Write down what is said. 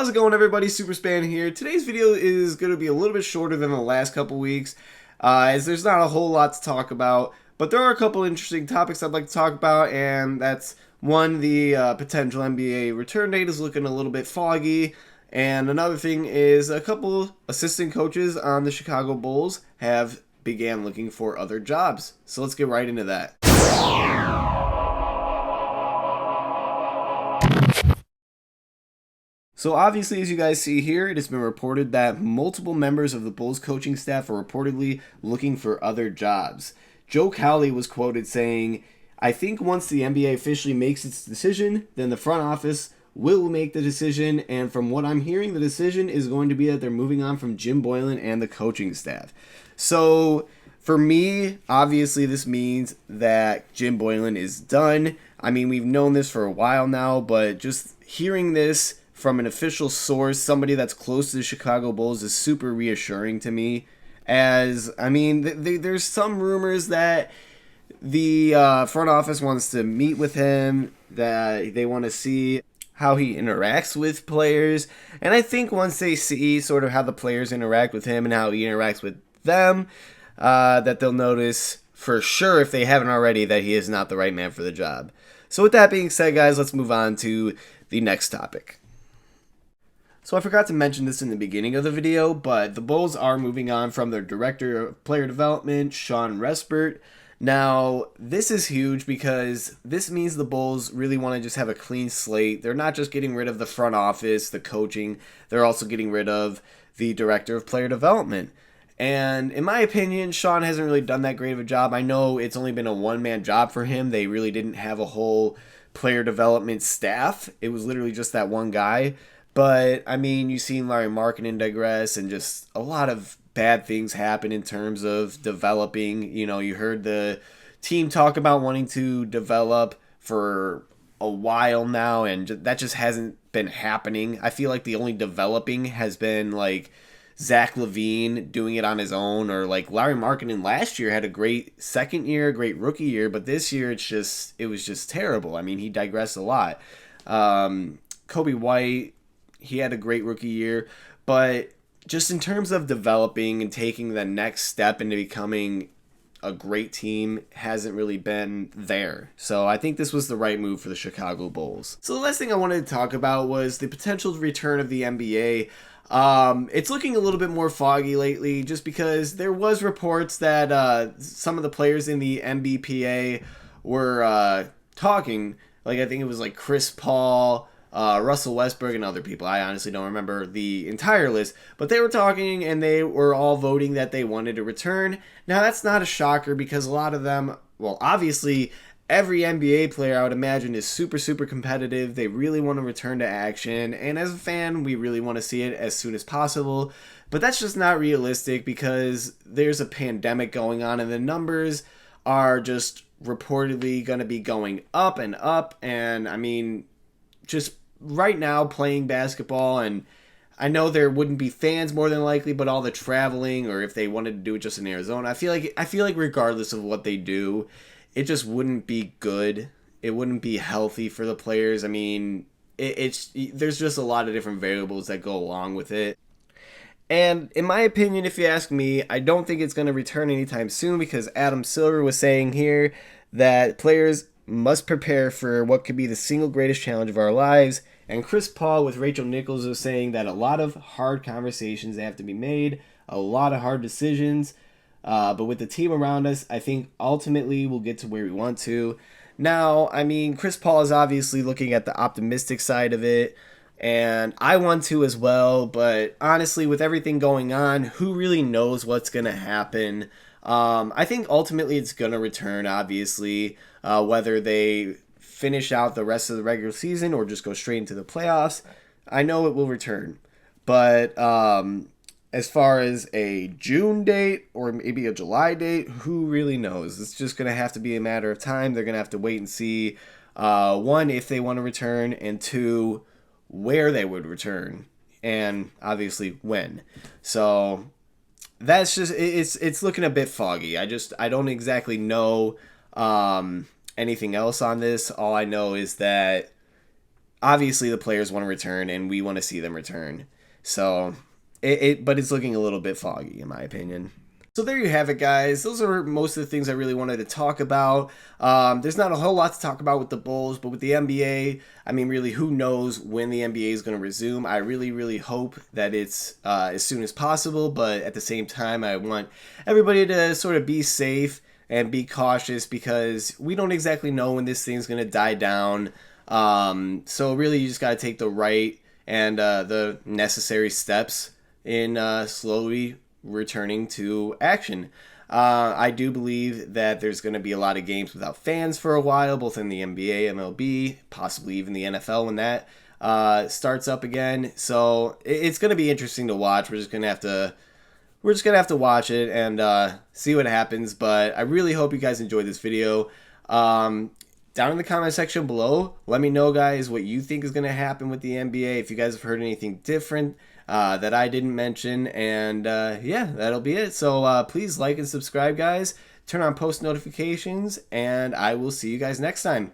How's it going, everybody? Superspan here. Today's video is going to be a little bit shorter than the last couple weeks, as there's not a whole lot to talk about, but there are a couple interesting topics I'd like to talk about, and that's one, the potential NBA return date is looking a little bit foggy, and another thing is a couple assistant coaches on the Chicago Bulls have began looking for other jobs. So let's get right into that. So obviously, as you guys see here, it has been reported that multiple members of the Bulls coaching staff are reportedly looking for other jobs. Joe Cowley was quoted saying, "I think once the NBA officially makes its decision, then the front office will make the decision, and from what I'm hearing, the decision is going to be that they're moving on from Jim Boylen and the coaching staff." So for me, obviously this means that Jim Boylen is done. I mean, we've known this for a while now, but just hearing this from an official source, somebody that's close to the Chicago Bulls, is super reassuring to me. As, I mean, there's some rumors that the front office wants to meet with him, that they want to see how he interacts with players. And I think once they see sort of how the players interact with him and how he interacts with them, that they'll notice for sure, if they haven't already, that he is not the right man for the job. So with that being said, guys, let's move on to the next topic. So I forgot to mention this in the beginning of the video, but the Bulls are moving on from their director of player development, Sean Respert. Now, this is huge because this means the Bulls really want to just have a clean slate. They're not just getting rid of the front office, the coaching, they're also getting rid of the director of player development. And in my opinion, Sean hasn't really done that great of a job. I know it's only been a one-man job for him. They really didn't have a whole player development staff. It was literally just that one guy. But, I mean, you've seen Larry Markkinen digress, and just a lot of bad things happen in terms of developing. You know, you heard the team talk about wanting to develop for a while now, and that just hasn't been happening. I feel like the only developing has been, like, Zach LaVine doing it on his own, or, like, Larry Markkinen last year had a great second year, great rookie year, but this year it was just terrible. I mean, he digressed a lot. Kobe White, he had a great rookie year, but just in terms of developing and taking the next step into becoming a great team hasn't really been there. So I think this was the right move for the Chicago Bulls. So the last thing I wanted to talk about was the potential return of the NBA. It's looking a little bit more foggy lately just because there was reports that some of the players in the NBPA were talking. Like, I think it was like Chris Paul, Russell Westbrook, and other people. I honestly don't remember the entire list, but they were talking and they were all voting that they wanted to return. Now, that's not a shocker because a lot of them, well, obviously, every NBA player, I would imagine, is super, super competitive. They really want to return to action, and as a fan, we really want to see it as soon as possible, but that's just not realistic because there's a pandemic going on, and the numbers are just reportedly going to be going up, and I mean, just right now playing basketball, and I know there wouldn't be fans more than likely, but all the traveling, or if they wanted to do it just in Arizona, I feel like regardless of what they do, it just wouldn't be good. It wouldn't be healthy for the players. I mean, there's just a lot of different variables that go along with it. And in my opinion, if you ask me, I don't think it's going to return anytime soon because Adam Silver was saying here that players must prepare for what could be the single greatest challenge of our lives. And Chris Paul with Rachel Nichols was saying that a lot of hard conversations have to be made, a lot of hard decisions. But with the team around us, I think ultimately we'll get to where we want to. Now, I mean, Chris Paul is obviously looking at the optimistic side of it, and I want to as well. But honestly, with everything going on, who really knows what's going to happen? I think ultimately it's going to return, obviously, whether they finish out the rest of the regular season or just go straight into the playoffs. I know it will return. But as far as a June date or maybe a July date, who really knows? It's just going to have to be a matter of time. They're going to have to wait and see, one, if they want to return, and two, where they would return, and obviously when. So that's just, it's looking a bit foggy. I don't exactly know anything else on this. All I know is that obviously the players want to return, and we want to see them return. So, but it's looking a little bit foggy, in my opinion. So there you have it, guys. Those are most of the things I really wanted to talk about. There's not a whole lot to talk about with the Bulls, but with the NBA, I mean, really, who knows when the NBA is going to resume? I really, really hope that it's as soon as possible, but at the same time, I want everybody to sort of be safe and be cautious because we don't exactly know when this thing's going to die down. So really, you just got to take the right and the necessary steps in slowly returning to action. I do believe that there's going to be a lot of games without fans for a while, both in the NBA, MLB, possibly even the NFL when that starts up again. So it's going to be interesting to watch. We're just going to have to watch it and see what happens. But I really hope you guys enjoyed this video. Down in the comment section below, let me know, guys, what you think is going to happen with the NBA. If you guys have heard anything different that I didn't mention. And yeah, that'll be it. So please like and subscribe, guys. Turn on post notifications, and I will see you guys next time.